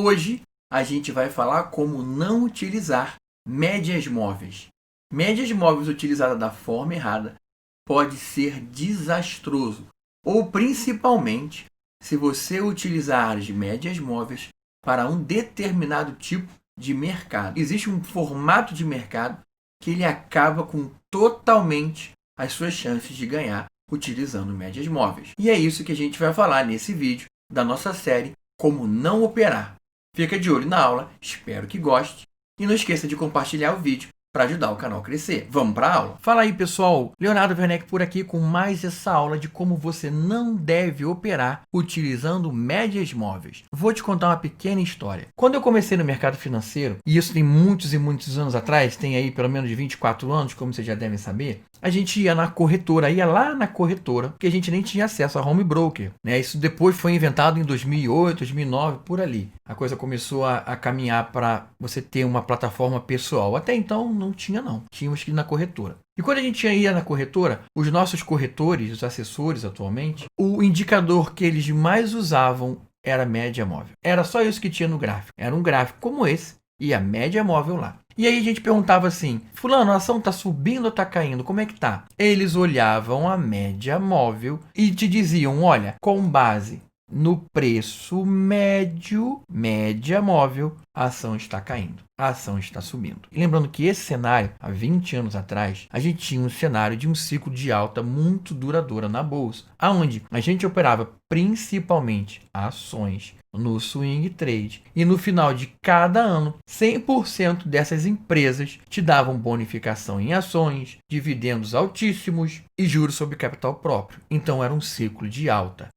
Hoje a gente vai falar como não utilizar médias móveis. Médias móveis utilizadas da forma errada pode ser desastroso, ou principalmente se você utilizar as médias móveis para um determinado tipo de mercado. Existe um formato de mercado que ele acaba com totalmente as suas chances de ganhar utilizando médias móveis. E é isso que a gente vai falar nesse vídeo da nossa série Como Não Operar. Fica de olho na aula, espero que goste. E não esqueça de compartilhar o vídeo para ajudar o canal a crescer. Vamos para a aula? Fala aí, pessoal! Leonardo Werneck por aqui com mais essa aula de como você não deve operar utilizando médias móveis. Vou te contar uma pequena história. Quando eu comecei no mercado financeiro, e isso tem muitos e muitos anos atrás, tem aí pelo menos de 24 anos, como vocês já devem saber, a gente ia na corretora, ia lá na corretora, porque a gente nem tinha acesso a home broker, né? Isso depois foi inventado em 2008, 2009, por ali. A coisa começou a caminhar para você ter uma plataforma pessoal. Até então não tinha não, tínhamos que ir na corretora. E quando a gente ia na corretora, os nossos corretores, os assessores atualmente, o indicador que eles mais usavam era a média móvel. Era só isso que tinha no gráfico. Era um gráfico como esse e a média móvel lá. E aí a gente perguntava assim, fulano, a ação está subindo ou está caindo? Como é que tá? Eles olhavam a média móvel e te diziam, olha, com base no preço médio, média móvel, a ação está caindo, a ação está subindo. E lembrando que esse cenário, há 20 anos atrás, a gente tinha um cenário de um ciclo de alta muito duradoura na bolsa, onde a gente operava principalmente ações no swing trade. E no final de cada ano, 100% dessas empresas te davam bonificação em ações, dividendos altíssimos e juros sobre capital próprio. Então era um ciclo de alta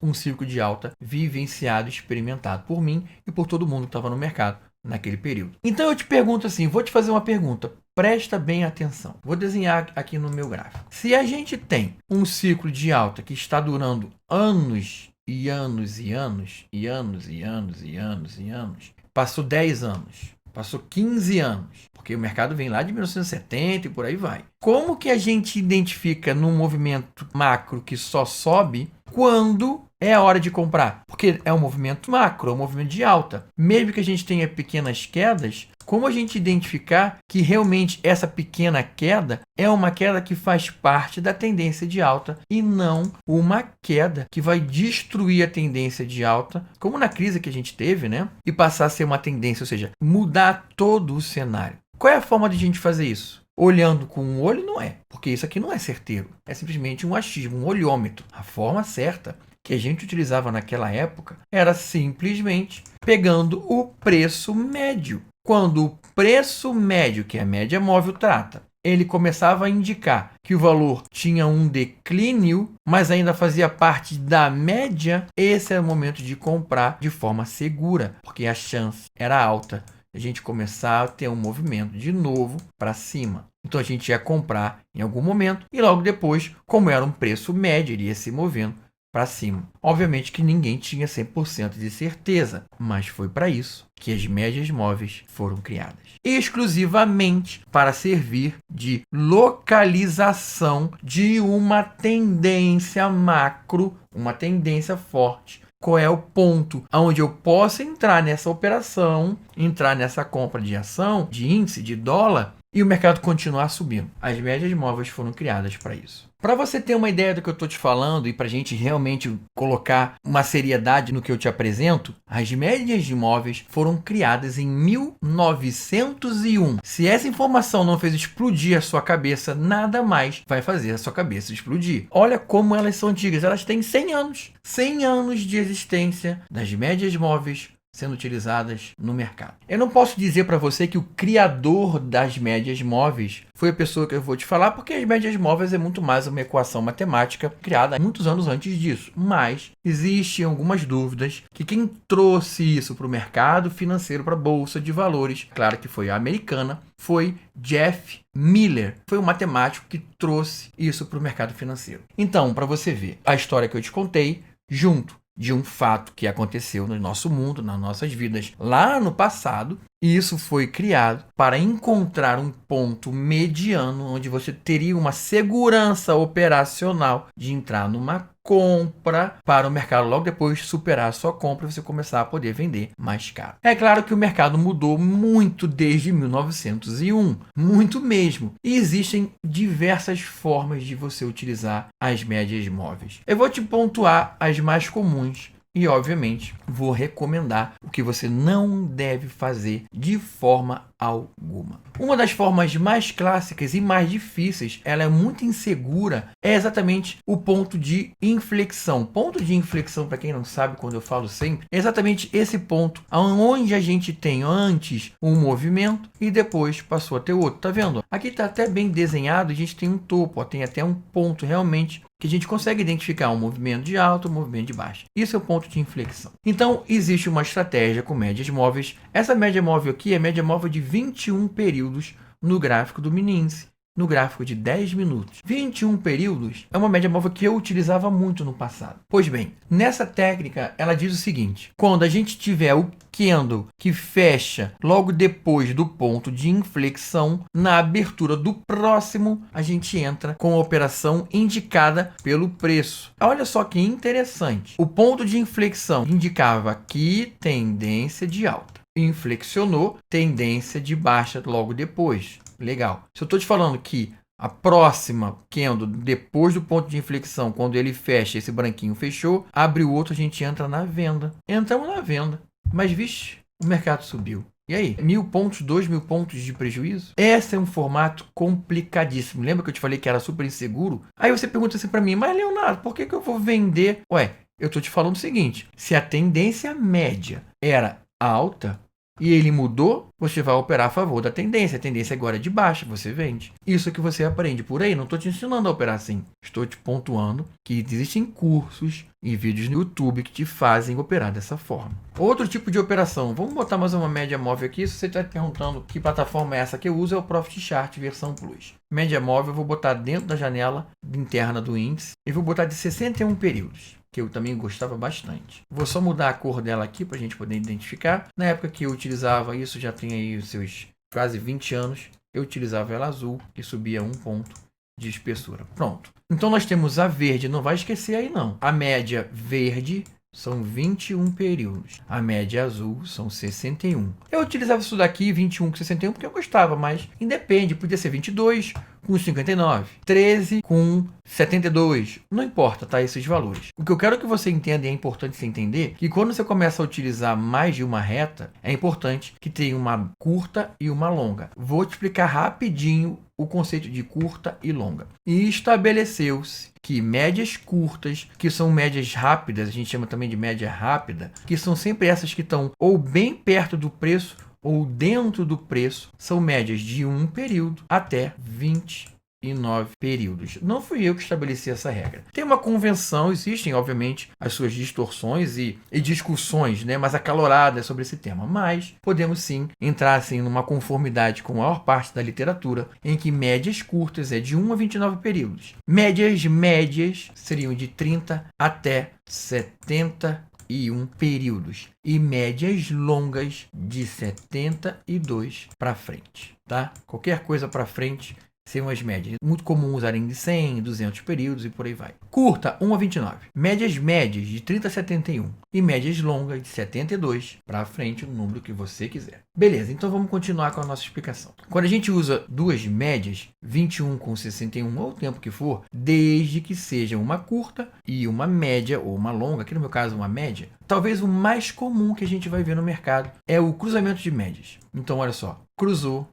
vivenciado e experimentado por mim e por todo mundo que estava no mercado naquele período. Então eu te pergunto assim, vou te fazer uma pergunta. Presta bem atenção. Vou desenhar aqui no meu gráfico. Se a gente tem um ciclo de alta que está durando anos e anos e anos, e anos e anos e anos e anos, passou 10 anos, passou 15 anos, porque o mercado vem lá de 1970 e por aí vai. Como que a gente identifica num movimento macro que só sobe quando é a hora de comprar? Porque é um movimento macro, é um movimento de alta. Mesmo que a gente tenha pequenas quedas, como a gente identificar que realmente essa pequena queda é uma queda que faz parte da tendência de alta e não uma queda que vai destruir a tendência de alta, como na crise que a gente teve, né? E passar a ser uma tendência, ou seja, mudar todo o cenário. Qual é a forma de a gente fazer isso? Olhando com um olho não é, porque isso aqui não é certeiro. É simplesmente um achismo, um olhômetro. A forma certa que a gente utilizava naquela época era simplesmente pegando o preço médio. Quando o preço médio, que é a média móvel, trata, ele começava a indicar que o valor tinha um declínio, mas ainda fazia parte da média, esse era o momento de comprar de forma segura, porque a chance era alta de a gente começar a ter um movimento de novo para cima. Então a gente ia comprar em algum momento e logo depois, como era um preço médio, iria se movendo para cima. Obviamente que ninguém tinha 100% de certeza, mas foi para isso que as médias móveis foram criadas. Exclusivamente para servir de localização de uma tendência macro, uma tendência forte. Qual é o ponto onde eu posso entrar nessa operação, entrar nessa compra de ação, de índice, de dólar, e o mercado continuar subindo. As médias móveis foram criadas para isso. Para você ter uma ideia do que eu estou te falando e para a gente realmente colocar uma seriedade no que eu te apresento, as médias móveis foram criadas em 1901. Se essa informação não fez explodir a sua cabeça, nada mais vai fazer a sua cabeça explodir. Olha como elas são antigas. Elas têm 100 anos. 100 anos de existência das médias móveis sendo utilizadas no mercado. Eu não posso dizer para você que o criador das médias móveis foi a pessoa que eu vou te falar, porque as médias móveis é muito mais uma equação matemática criada muitos anos antes disso. Mas existem algumas dúvidas que quem trouxe isso para o mercado financeiro, para a bolsa de valores, claro que foi a americana, foi Jeff Miller. Foi um matemático que trouxe isso para o mercado financeiro. Então, para você ver a história que eu te contei, junto de um fato que aconteceu no nosso mundo, nas nossas vidas, lá no passado, E isso foi criado para encontrar um ponto mediano onde você teria uma segurança operacional de entrar numa compra para o mercado logo depois de superar a sua compra e você começar a poder vender mais caro. É claro que o mercado mudou muito desde 1901, muito mesmo. E existem diversas formas de você utilizar as médias móveis. Eu vou te pontuar as mais comuns. E, obviamente, vou recomendar o que você não deve fazer de forma alguma. Uma das formas mais clássicas e mais difíceis, ela é muito insegura, é exatamente o ponto de inflexão. Ponto de inflexão, para quem não sabe, quando eu falo sempre, é exatamente esse ponto onde a gente tem antes um movimento e depois passou a ter outro. Tá vendo? Aqui está até bem desenhado, a gente tem um topo, tem até um ponto realmente que a gente consegue identificar um movimento de alta e um movimento de baixa. Isso é o ponto de inflexão. Então, existe uma estratégia com médias móveis. Essa média móvel aqui é média móvel de 21 períodos no gráfico do mini índice, no gráfico de 10 minutos. 21 períodos é uma média móvel que eu utilizava muito no passado. Pois bem, nessa técnica, ela diz o seguinte: quando a gente tiver o candle que fecha logo depois do ponto de inflexão, na abertura do próximo, a gente entra com a operação indicada pelo preço. Olha só que interessante. O ponto de inflexão indicava aqui tendência de alta. Inflexionou, tendência de baixa logo depois. Legal. Se eu estou te falando que a próxima candle, depois do ponto de inflexão, quando ele fecha, esse branquinho fechou, abre o outro, a gente entra na venda. Entramos na venda. Mas, vixe, o mercado subiu. E aí? 1.000 pontos, 2.000 pontos de prejuízo? Esse é um formato complicadíssimo. Lembra que eu te falei que era super inseguro? Aí você pergunta assim para mim, mas Leonardo, por que eu vou vender? Ué, eu estou te falando o seguinte, se a tendência média era alta, e ele mudou, você vai operar a favor da tendência. A tendência agora é de baixa, você vende. Isso que você aprende por aí. Não estou te ensinando a operar assim. Estou te pontuando que existem cursos e vídeos no YouTube que te fazem operar dessa forma. Outro tipo de operação. Vamos botar mais uma média móvel aqui. Se você está perguntando que plataforma é essa que eu uso, é o Profit Chart versão Plus. Média móvel eu vou botar dentro da janela interna do índice e vou botar de 61 períodos. Que eu também gostava bastante. Vou só mudar a cor dela aqui para a gente poder identificar. Na época que eu utilizava isso, já tem aí os seus quase 20 anos, eu utilizava ela azul, que subia 1 ponto de espessura. Pronto. Então nós temos a verde, não vai esquecer aí não. A média verde são 21 períodos. A média azul são 61. Eu utilizava isso daqui, 21 com 61, porque eu gostava, mas independe. Podia ser 22 com 59, 13 com 72. Não importa, tá? Esses valores. O que eu quero que você entenda, e é importante você entender, que quando você começa a utilizar mais de uma reta, é importante que tenha uma curta e uma longa. Vou te explicar rapidinho o conceito de curta e longa. E estabeleceu-se que médias curtas, que são médias rápidas, a gente chama também de média rápida, que são sempre essas que estão ou bem perto do preço ou dentro do preço, são médias de um período até 29 períodos. Não fui eu que estabeleci essa regra. Tem uma convenção, existem, obviamente, as suas distorções e discussões, né, mais acaloradas sobre esse tema, mas podemos sim entrar assim, numa conformidade com a maior parte da literatura, em que médias curtas é de 1 a 29 períodos. Médias seriam de 30 até 71 períodos. E médias longas de 72 para frente, tá? Qualquer coisa para frente são as médias. Muito comum usarem de 100, 200 períodos e por aí vai. Curta, 1 a 29. Médias de 30 a 71. E médias longas de 72 para frente, o número que você quiser. Beleza, então vamos continuar com a nossa explicação. Quando a gente usa duas médias, 21 com 61 ou o tempo que for, desde que seja uma curta e uma média ou uma longa, aqui no meu caso uma média, talvez o mais comum que a gente vai ver no mercado é o cruzamento de médias. Então olha só, cruzou.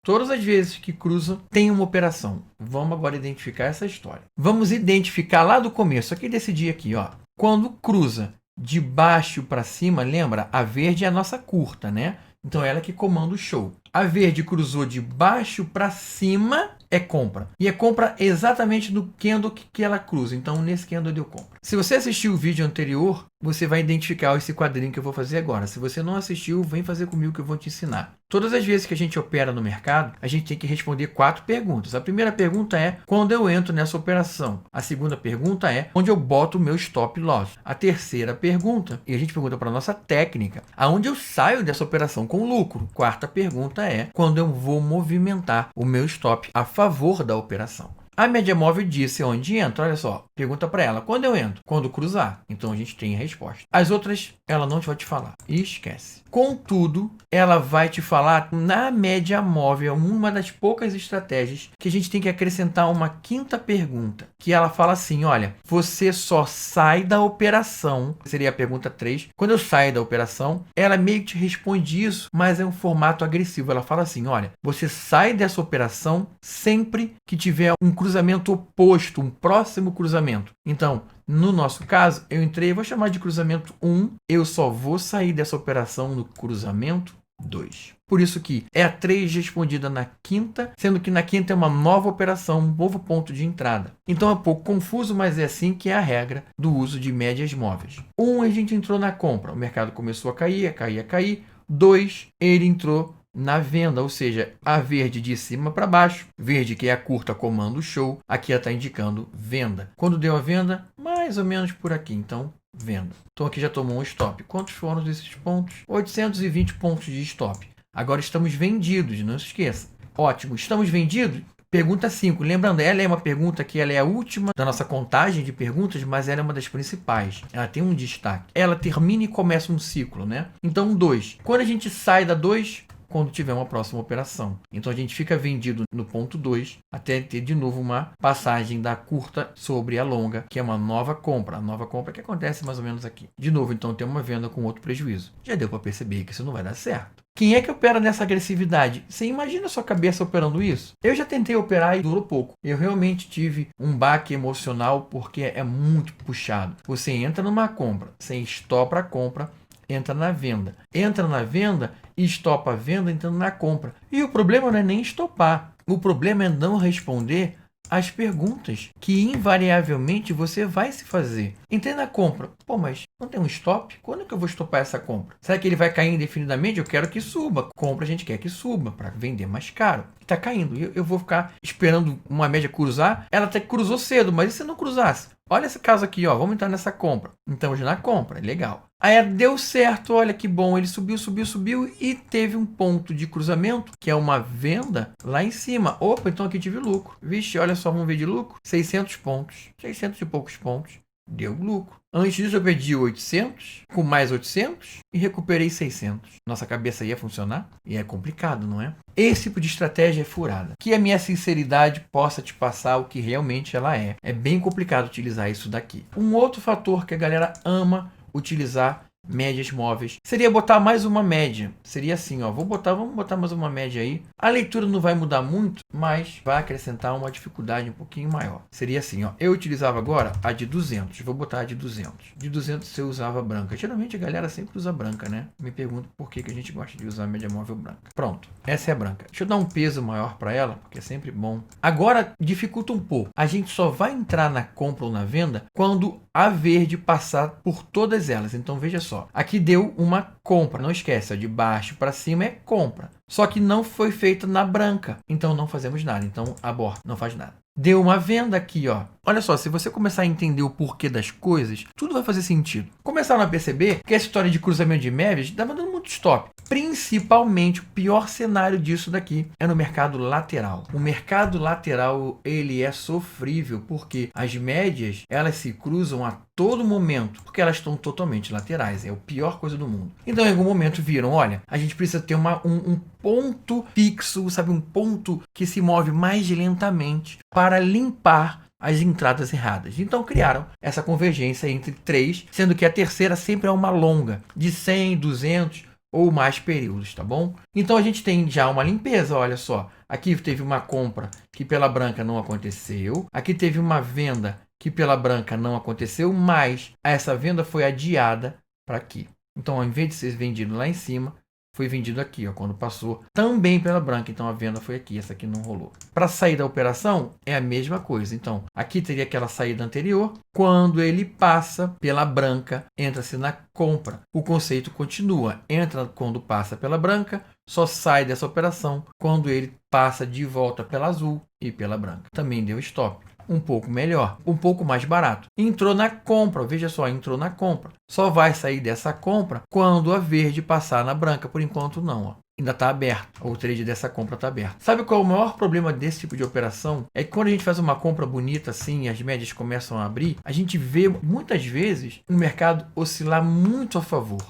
Todas as vezes que cruza, tem uma operação. Vamos agora identificar essa história. Vamos identificar lá do começo, aqui desse dia aqui, ó. Quando cruza de baixo para cima, lembra? A verde é a nossa curta, né? Então ela que comanda o show. A verde cruzou de baixo para cima, é compra. E é compra exatamente no candle que ela cruza. Então nesse candle deu compra. Se você assistiu o vídeo anterior, você vai identificar esse quadrinho que eu vou fazer agora. Se você não assistiu, vem fazer comigo que eu vou te ensinar. Todas as vezes que a gente opera no mercado, a gente tem que responder 4 perguntas. A primeira pergunta é quando eu entro nessa operação. A segunda pergunta é onde eu boto o meu stop loss. A terceira pergunta, e a gente pergunta para a nossa técnica, aonde eu saio dessa operação com lucro. Quarta pergunta é quando eu vou movimentar o meu stop a favor da operação. A média móvel disse onde entra, olha só, pergunta para ela, quando eu entro? Quando cruzar. Então a gente tem a resposta. As outras, ela não vai te falar. E esquece. Contudo, ela vai te falar na média móvel, uma das poucas estratégias que a gente tem que acrescentar uma quinta pergunta, que ela fala assim, olha, você só sai da operação, seria a pergunta 3, quando eu saio da operação, ela meio que te responde isso, mas é um formato agressivo, ela fala assim, olha, você sai dessa operação sempre que tiver um cruzamento oposto, um próximo cruzamento. Então, no nosso caso, eu entrei, vou chamar de cruzamento 1, eu só vou sair dessa operação no cruzamento 2. Por isso que é a 3 respondida na quinta, sendo que na quinta é uma nova operação, um novo ponto de entrada. Então é um pouco confuso, mas é assim que é a regra do uso de médias móveis. 1, a gente entrou na compra, o mercado começou a cair, a cair, a cair. 2, ele entrou na venda, ou seja, a verde de cima para baixo, verde que é a curta comando show, aqui ela está indicando venda. Quando deu a venda, mais ou menos por aqui, então venda. Então aqui já tomou um stop. Quantos foram esses pontos? 820 pontos de stop. Agora estamos vendidos, não se esqueça. Ótimo, estamos vendidos? Pergunta 5. Lembrando, ela é uma pergunta que ela é a última da nossa contagem de perguntas, mas ela é uma das principais. Ela tem um destaque. Ela termina e começa um ciclo, né? Então, 2. Quando a gente sai da 2, quando tiver uma próxima operação. Então a gente fica vendido no ponto 2 até ter de novo uma passagem da curta sobre a longa, que é uma nova compra. A nova compra que acontece mais ou menos aqui. De novo, então tem uma venda com outro prejuízo. Já deu para perceber que isso não vai dar certo. Quem é que opera nessa agressividade? Você imagina a sua cabeça operando isso? Eu já tentei operar e durou pouco. Eu realmente tive um baque emocional porque é muito puxado. Você entra numa compra, você estopa a compra, entra na venda. Entra na venda e estopa a venda entrando na compra. E o problema não é nem estopar. O problema é não responder as perguntas que invariavelmente você vai se fazer. Entrei na compra. Pô, mas não tem um stop? Quando que eu vou estopar essa compra? Será que ele vai cair indefinidamente? Eu quero que suba. Compra a gente quer que suba para vender mais caro. Está caindo. Eu vou ficar esperando uma média cruzar. Ela até cruzou cedo, mas e se não cruzasse? Olha esse caso aqui, ó. Vamos entrar nessa compra. Então, já na compra. Legal. Aí deu certo, olha que bom, ele subiu, subiu, subiu e teve um ponto de cruzamento, que é uma venda lá em cima. Opa, então aqui tive lucro. Vixe, olha só, vamos ver de lucro. 600 pontos, 600 e poucos pontos, deu lucro. Antes disso eu perdi 800, com mais 800 e recuperei 600. Nossa cabeça ia funcionar? E é complicado, não é? Esse tipo de estratégia é furada. Que a minha sinceridade possa te passar o que realmente ela é. É bem complicado utilizar isso daqui. Um outro fator que a galera ama utilizar médias móveis seria botar mais uma média. Seria assim, ó, vamos botar mais uma média aí. A leitura não vai mudar muito, mas vai acrescentar uma dificuldade um pouquinho maior. Seria assim, ó, eu utilizava agora a de 200, vou botar a de 200. De 200 você usava branca. Geralmente a galera sempre usa branca, né? Me pergunto por que a gente gosta de usar a média móvel branca. Pronto, essa é a branca. Deixa eu dar um peso maior para ela, porque é sempre bom. Agora dificulta um pouco. A gente só vai entrar na compra ou na venda quando a verde passar por todas elas. Então veja só, aqui deu uma compra, não esquece, de baixo para cima é compra. Só que não foi feita na branca, então não fazemos nada, então aborta, não faz nada. Deu uma venda aqui, ó. Olha só, se você começar a entender o porquê das coisas, tudo vai fazer sentido. Começaram a perceber que essa história de cruzamento de médias estava dando muito stop. Principalmente, o pior cenário disso daqui é no mercado lateral. O mercado lateral, ele é sofrível, porque as médias, elas se cruzam a todo momento, porque elas estão totalmente laterais. É a pior coisa do mundo. Então, em algum momento, viram, olha, a gente precisa ter um ponto fixo, sabe? Um ponto que se move mais lentamente para limpar as entradas erradas. Então criaram essa convergência entre 3, sendo que a terceira sempre é uma longa, de 100, 200 ou mais períodos, tá bom? Então a gente tem já uma limpeza, olha só. Aqui teve uma compra que pela branca não aconteceu. Aqui teve uma venda que pela branca não aconteceu, mas essa venda foi adiada para aqui. Então, ao invés de ser vendido lá em cima, foi vendido aqui, ó, quando passou também pela branca. Então a venda foi aqui, essa aqui não rolou. Para sair da operação é a mesma coisa. Então aqui teria aquela saída anterior. Quando ele passa pela branca, entra-se na compra. O conceito continua. Entra quando passa pela branca, só sai dessa operação quando ele passa de volta pela azul e pela branca. Também deu stop. Um pouco melhor, um pouco mais barato. Entrou na compra, veja só, entrou na compra. Só vai sair dessa compra quando a verde passar na branca. Por enquanto não, ó. Ainda está aberto. O trade dessa compra está aberto. Sabe qual é o maior problema desse tipo de operação? É que quando a gente faz uma compra bonita assim, as médias começam a abrir, a gente vê muitas vezes o mercado oscilar muito a favor.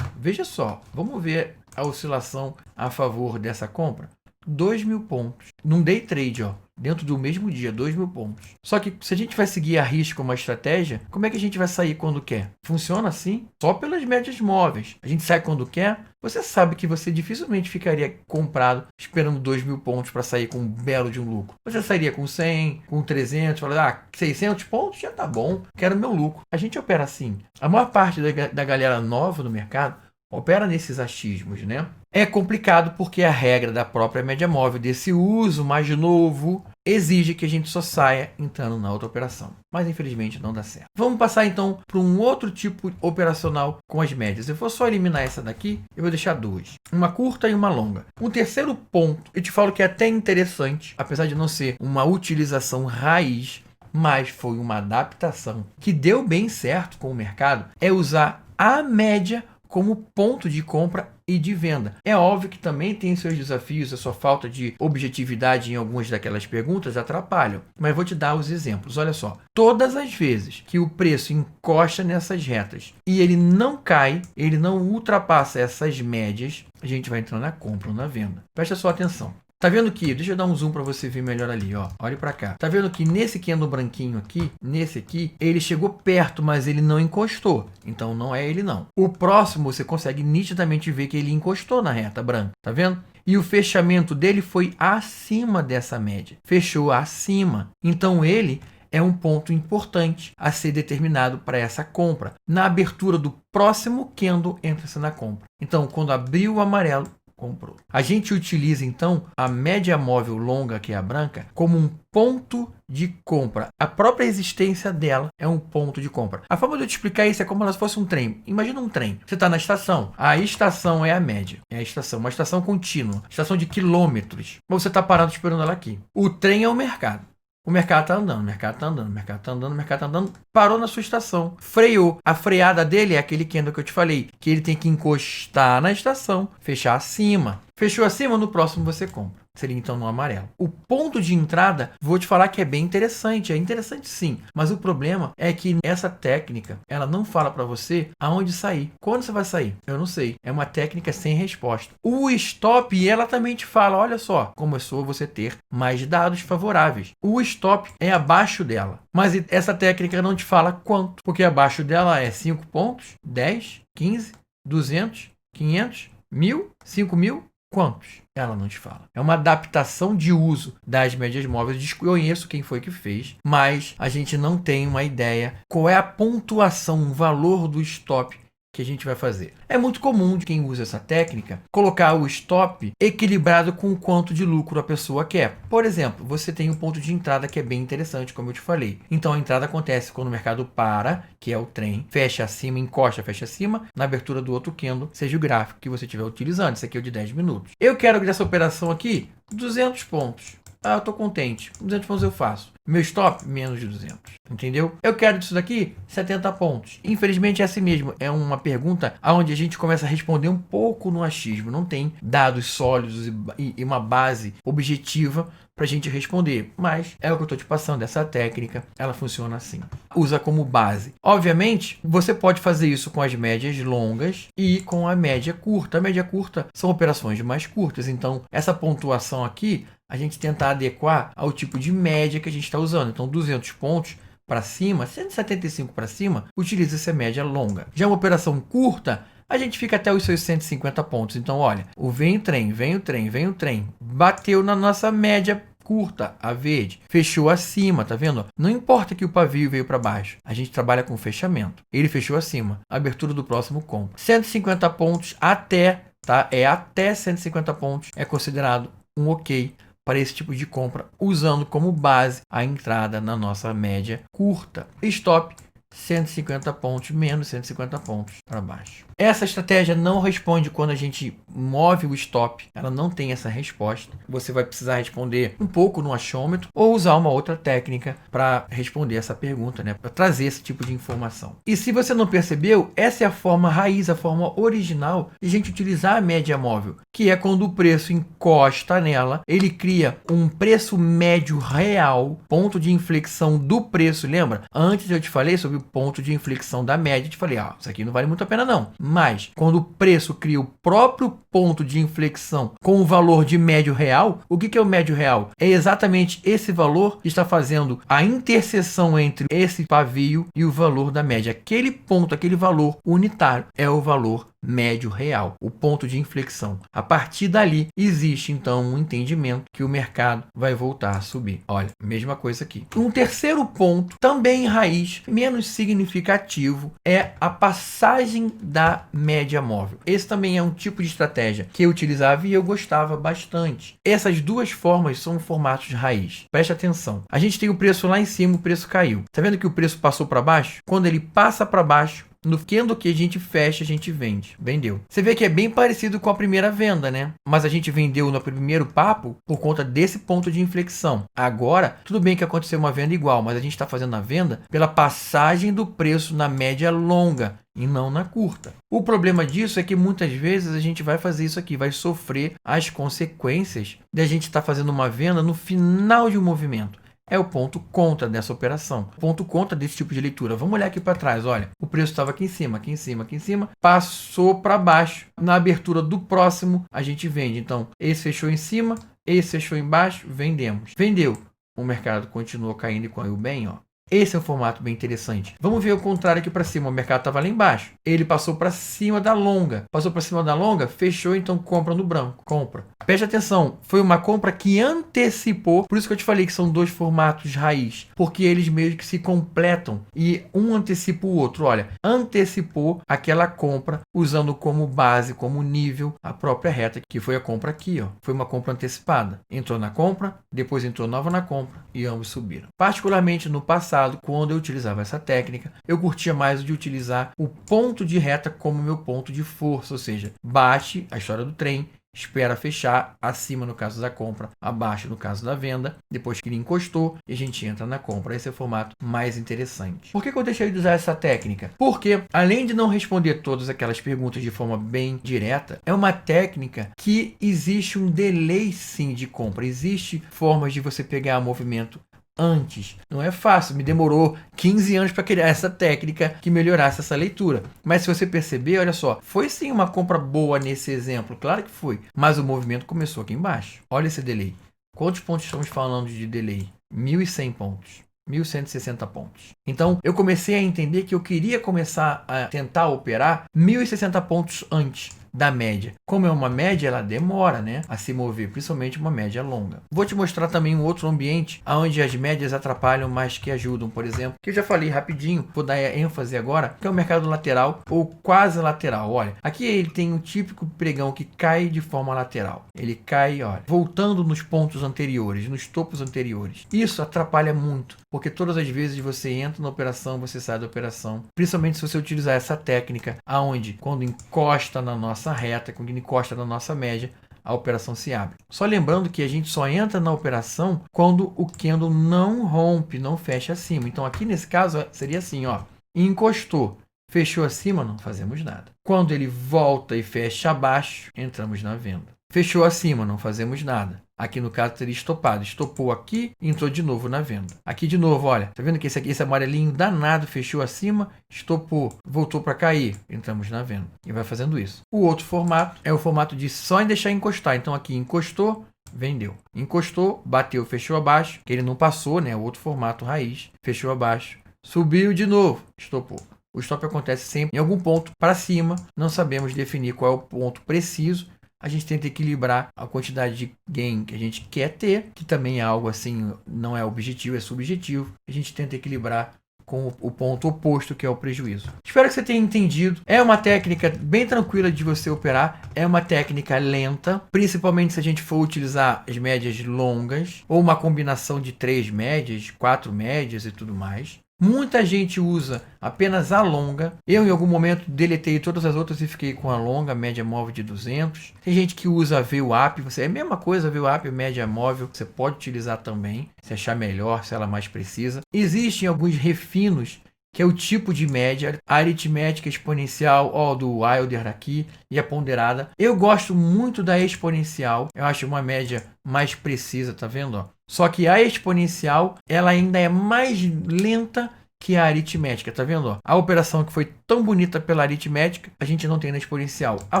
Veja só, vamos ver a oscilação a favor dessa compra. 2.000 pontos. Num day trade, ó. Dentro do mesmo dia, 2.000 pontos. Só que se a gente vai seguir a risco uma estratégia, como é que a gente vai sair quando quer? Funciona assim? Só pelas médias móveis. A gente sai quando quer. Você sabe que você dificilmente ficaria comprado esperando 2.000 pontos para sair com um belo de um lucro. Você sairia com 100, com 300, falando, 600 pontos já tá bom, quero meu lucro. A gente opera assim. A maior parte da galera nova no mercado opera nesses achismos, né? É complicado porque a regra da própria média móvel desse uso mais novo exige que a gente só saia entrando na outra operação. Mas infelizmente não dá certo. Vamos passar então para um outro tipo operacional com as médias. Eu vou só eliminar essa daqui, eu vou deixar duas. Uma curta e uma longa. Um terceiro ponto, eu te falo que é até interessante, apesar de não ser uma utilização raiz, mas foi uma adaptação que deu bem certo com o mercado, é usar a média como ponto de compra e de venda. É óbvio que também tem seus desafios, a sua falta de objetividade em algumas daquelas perguntas atrapalham, mas vou te dar os exemplos. Olha só, todas as vezes que o preço encosta nessas retas e ele não cai, ele não ultrapassa essas médias, a gente vai entrar na compra ou na venda. Presta só atenção. Tá vendo que, deixa eu dar um zoom para você ver melhor ali, ó. Olha para cá. Tá vendo que nesse candle branquinho aqui, nesse aqui, ele chegou perto, mas ele não encostou. Então não é ele não. O próximo você consegue nitidamente ver que ele encostou na reta branca, tá vendo? E o fechamento dele foi acima dessa média. Fechou acima. Então ele é um ponto importante a ser determinado para essa compra. Na abertura do próximo candle, entra-se na compra. Então, quando abrir o amarelo, comprou. A gente utiliza então a média móvel longa, que é a branca, como um ponto de compra. A própria existência dela é um ponto de compra. A forma de eu te explicar isso é como se fosse um trem. Imagina um trem. Você está na estação. A estação é a média. É a estação. Uma estação contínua. Estação de quilômetros. Mas você está parado esperando ela aqui. O trem é o mercado. O mercado está andando, o mercado está andando, o mercado está andando, o mercado está andando. Parou na sua estação. Freou. A freada dele é aquele candle que eu te falei, que ele tem que encostar na estação, fechar acima. Fechou acima, no próximo você compra. Seria então no amarelo. O ponto de entrada, vou te falar que é bem interessante. É interessante sim. Mas o problema é que essa técnica, ela não fala para você aonde sair. Quando você vai sair? Eu não sei. É uma técnica sem resposta. O stop, ela também te fala, olha só, começou você ter mais dados favoráveis. O stop é abaixo dela. Mas essa técnica não te fala quanto. Porque abaixo dela é 5 pontos, 10, 15, 200, 500, 1.000, 5.000. Quantos? Ela não te fala. É uma adaptação de uso das médias móveis. Desconheço quem foi que fez, mas a gente não tem uma ideia qual é a pontuação, o valor do stop que a gente vai fazer. É muito comum de quem usa essa técnica colocar o stop equilibrado com o quanto de lucro a pessoa quer. Por exemplo, você tem um ponto de entrada que é bem interessante, como eu te falei. Então a entrada acontece quando o mercado para, que é o trem, fecha acima, encosta, fecha acima, na abertura do outro candle, seja o gráfico que você estiver utilizando. Esse aqui é o de 10 minutos. Eu quero dessa operação aqui 200 pontos. Eu tô contente. 200 pontos eu faço. Meu stop, menos de 200. Entendeu? Eu quero disso daqui 70 pontos. Infelizmente é assim mesmo. É uma pergunta onde a gente começa a responder um pouco no achismo. Não tem dados sólidos e uma base objetiva para a gente responder. Mas é o que eu estou te passando. Essa técnica, ela funciona assim. Usa como base. Obviamente, você pode fazer isso com as médias longas e com a média curta. A média curta são operações mais curtas. Então, essa pontuação aqui, a gente tentar adequar ao tipo de média que a gente está usando. Então, 200 pontos para cima, 175 para cima, utiliza essa média longa. Já uma operação curta, a gente fica até os seus 150 pontos. Então, olha, vem o trem, vem o trem, vem o trem. Bateu na nossa média curta, a verde. Fechou acima, tá vendo? Não importa que o pavio veio para baixo. A gente trabalha com fechamento. Ele fechou acima. Abertura do próximo compra. 150 pontos até tá? É até 150 pontos, é considerado um ok para esse tipo de compra, usando como base a entrada na nossa média curta. Stop 150 pontos, menos 150 pontos para baixo. Essa estratégia não responde quando a gente move o stop, ela não tem essa resposta. Você vai precisar responder um pouco no achômetro ou usar uma outra técnica para responder essa pergunta, né? Para trazer esse tipo de informação. E se você não percebeu, essa é a forma raiz, a forma original de a gente utilizar a média móvel, que é quando o preço encosta nela, ele cria um preço médio real, ponto de inflexão do preço. Lembra? Antes eu te falei sobre o ponto de inflexão da média, te falei, isso aqui não vale muito a pena não. Mas, quando o preço cria o próprio ponto de inflexão com o valor de médio real, o que é o médio real? É exatamente esse valor que está fazendo a interseção entre esse pavio e o valor da média. Aquele ponto, aquele valor unitário é o valor médio real, o ponto de inflexão. A partir dali, existe então um entendimento que o mercado vai voltar a subir. Olha, mesma coisa aqui. Um terceiro ponto, também raiz, menos significativo, é a passagem da média móvel. Esse também é um tipo de estratégia que eu utilizava e eu gostava bastante. Essas duas formas são formatos raiz. Preste atenção. A gente tem o preço lá em cima, o preço caiu. Tá vendo que o preço passou para baixo? Quando ele passa para baixo, no candle que a gente fecha, a gente vende. Vendeu. Você vê que é bem parecido com a primeira venda, né? Mas a gente vendeu no primeiro papo por conta desse ponto de inflexão. Agora, tudo bem que aconteceu uma venda igual, mas a gente está fazendo a venda pela passagem do preço na média longa e não na curta. O problema disso é que muitas vezes a gente vai fazer isso aqui, vai sofrer as consequências de a gente estar fazendo uma venda no final de um movimento. É o ponto contra dessa operação. O ponto contra desse tipo de leitura. Vamos olhar aqui para trás. Olha, o preço estava aqui em cima, aqui em cima, aqui em cima. Passou para baixo. Na abertura do próximo, a gente vende. Então, esse fechou em cima, esse fechou embaixo, vendemos. Vendeu. O mercado continuou caindo e caiu bem, ó. Esse é um formato bem interessante. Vamos ver o contrário aqui para cima. O mercado estava lá embaixo. Ele passou para cima da longa. Passou para cima da longa, fechou, então compra no branco. Compra. Preste atenção. Foi uma compra que antecipou. Por isso que eu te falei que são dois formatos raiz. Porque eles meio que se completam. E um antecipa o outro. Olha, antecipou aquela compra usando como base, como nível, a própria reta, que foi a compra aqui, ó. Foi uma compra antecipada. Entrou na compra, depois entrou nova na compra e ambos subiram. Particularmente no passado, quando eu utilizava essa técnica, eu curtia mais de utilizar o ponto de reta como meu ponto de força, ou seja, bate a história do trem, espera fechar, acima no caso da compra, abaixo no caso da venda, depois que ele encostou e a gente entra na compra. Esse é o formato mais interessante. Por que eu deixei de usar essa técnica? Porque, além de não responder todas aquelas perguntas de forma bem direta, é uma técnica que existe um delay sim de compra, existe formas de você pegar movimento antes. Não é fácil, me demorou 15 anos para criar essa técnica que melhorasse essa leitura. Mas se você perceber, olha só, foi sim uma compra boa nesse exemplo, claro que foi, mas o movimento começou aqui embaixo. Olha esse delay. Quantos pontos estamos falando de delay? 1.100 pontos. 1.160 pontos. Então, eu comecei a entender que eu queria começar a tentar operar 1.060 pontos antes da média. Como é uma média, ela demora, né, a se mover, principalmente uma média longa. Vou te mostrar também um outro ambiente onde as médias atrapalham mais que ajudam, por exemplo, que eu já falei rapidinho, vou dar ênfase agora, que é o mercado lateral ou quase lateral. Olha, aqui ele tem um típico pregão que cai de forma lateral. Ele cai, olha, voltando nos pontos anteriores, nos topos anteriores. Isso atrapalha muito, porque todas as vezes você entra na operação, você sai da operação, principalmente se você utilizar essa técnica, aonde quando encosta na nossa reta, quando encosta na nossa média, a operação se abre. Só lembrando que a gente só entra na operação quando o candle não rompe, não fecha acima. Então aqui nesse caso seria assim, ó, encostou, fechou acima, não fazemos nada. Quando ele volta e fecha abaixo, entramos na venda. Fechou acima, não fazemos nada. Aqui no caso teria estopado. Estopou aqui, entrou de novo na venda. Aqui de novo, olha. Tá vendo que esse amarelinho danado fechou acima, estopou, voltou para cair. Entramos na venda. E vai fazendo isso. O outro formato é o formato de só em deixar encostar. Então aqui encostou, vendeu. Encostou, bateu, fechou abaixo. Que ele não passou, né? O outro formato raiz. Fechou abaixo. Subiu de novo, estopou. O stop acontece sempre em algum ponto para cima. Não sabemos definir qual é o ponto preciso. A gente tenta equilibrar a quantidade de gain que a gente quer ter, que também é algo assim, não é objetivo, é subjetivo. A gente tenta equilibrar com o ponto oposto, que é o prejuízo. Espero que você tenha entendido. É uma técnica bem tranquila de você operar, é uma técnica lenta, principalmente se a gente for utilizar as médias longas, ou uma combinação de 3 médias, 4 médias e tudo mais. Muita gente usa apenas a longa. Eu, em algum momento, deletei todas as outras e fiquei com a longa, média móvel de 200. Tem gente que usa a VWAP. É a mesma coisa, a VWAP, média móvel. Você pode utilizar também, se achar melhor, se ela mais precisa. Existem alguns refinos, que é o tipo de média, a aritmética exponencial, do Wilder aqui, e a ponderada. Eu gosto muito da exponencial. Eu acho uma média mais precisa, tá vendo? Só que a exponencial, ela ainda é mais lenta que a aritmética, tá vendo? A operação que foi tão bonita pela aritmética, a gente não tem na exponencial. A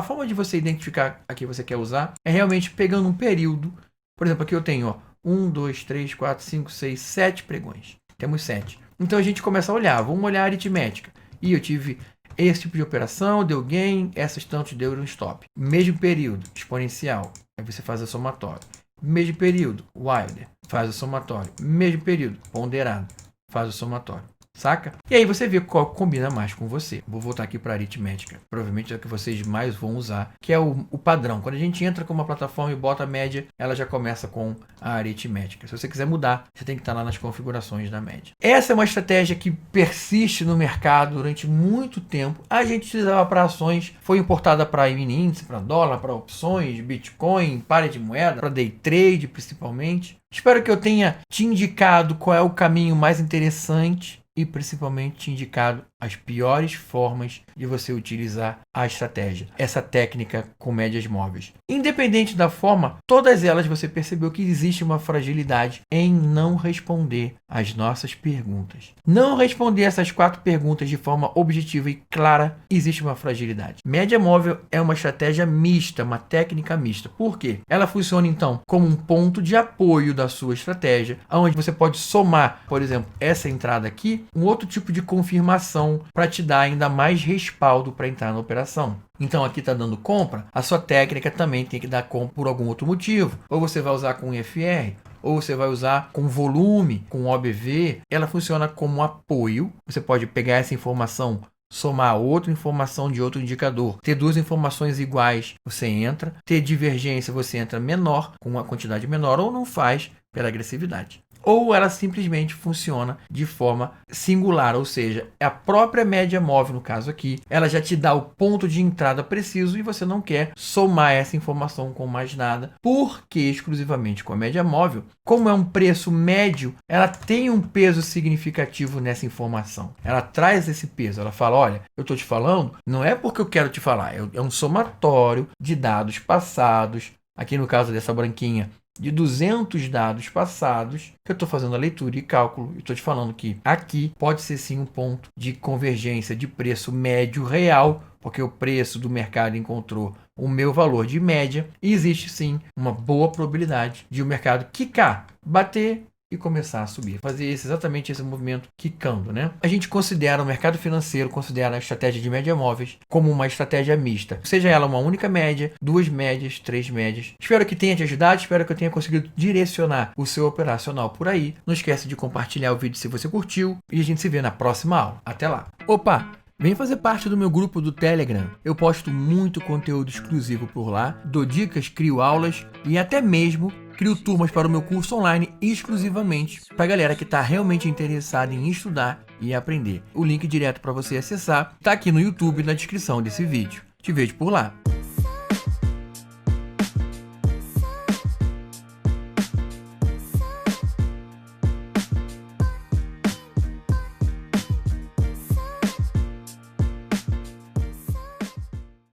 forma de você identificar a que você quer usar é realmente pegando um período. Por exemplo, aqui eu tenho 1, 2, 3, 4, 5, 6, 7 pregões. Temos 7. Então a gente começa a olhar, vamos olhar a aritmética. E eu tive esse tipo de operação, deu gain, essas tantos deu um stop. Mesmo período, exponencial, aí você faz a somatória. Mesmo período, Wilder, faz o somatório. Mesmo período, ponderado, faz o somatório. Saca? E aí você vê qual combina mais com você. Vou voltar aqui para a aritmética. Provavelmente é o que vocês mais vão usar, que é o padrão. Quando a gente entra com uma plataforma e bota a média, ela já começa com a aritmética. Se você quiser mudar, você tem que estar lá nas configurações da média. Essa é uma estratégia que persiste no mercado durante muito tempo. A gente utilizava para ações, foi importada para mini índice, para dólar, para opções, Bitcoin, pares de moeda, para day trade principalmente. Espero que eu tenha te indicado qual é o caminho mais interessante e principalmente te indicado as piores formas de você utilizar a estratégia, essa técnica com médias móveis. Independente da forma, todas elas você percebeu que existe uma fragilidade em não responder às nossas perguntas. Não responder essas 4 perguntas de forma objetiva e clara, existe uma fragilidade. Média móvel é uma estratégia mista, uma técnica mista. Por quê? Ela funciona então como um ponto de apoio da sua estratégia, onde você pode somar, por exemplo, essa entrada aqui, um outro tipo de confirmação para te dar ainda mais respaldo para entrar na operação. Então aqui está dando compra, a sua técnica também tem que dar compra por algum outro motivo. Ou você vai usar com IFR, ou você vai usar com volume, com OBV. Ela funciona como apoio. Você pode pegar essa informação, somar outra informação de outro indicador, ter 2 informações iguais, você entra, ter divergência, você entra menor, com uma quantidade menor, ou não faz pela agressividade. Ou ela simplesmente funciona de forma singular, ou seja, a própria média móvel, no caso aqui, ela já te dá o ponto de entrada preciso e você não quer somar essa informação com mais nada, porque exclusivamente com a média móvel, como é um preço médio, ela tem um peso significativo nessa informação. Ela traz esse peso, ela fala, olha, eu estou te falando, não é porque eu quero te falar, é um somatório de dados passados, aqui no caso dessa branquinha, de 200 dados passados, que eu estou fazendo a leitura e cálculo, e estou te falando que aqui pode ser sim um ponto de convergência de preço médio real, porque o preço do mercado encontrou o meu valor de média, e existe sim uma boa probabilidade de o mercado quicar, bater e começar a subir, fazer exatamente esse movimento quicando, né? A gente considera o mercado financeiro, considera a estratégia de média móveis como uma estratégia mista, seja ela uma única média, 2 médias, 3 médias. Espero que tenha te ajudado, espero que eu tenha conseguido direcionar o seu operacional por aí. Não esquece de compartilhar o vídeo se você curtiu e a gente se vê na próxima aula. Até lá! Opa! Vem fazer parte do meu grupo do Telegram. Eu posto muito conteúdo exclusivo por lá, dou dicas, crio aulas e até mesmo crio turmas para o meu curso online exclusivamente para a galera que está realmente interessada em estudar e aprender. O link direto para você acessar está aqui no YouTube na descrição desse vídeo. Te vejo por lá.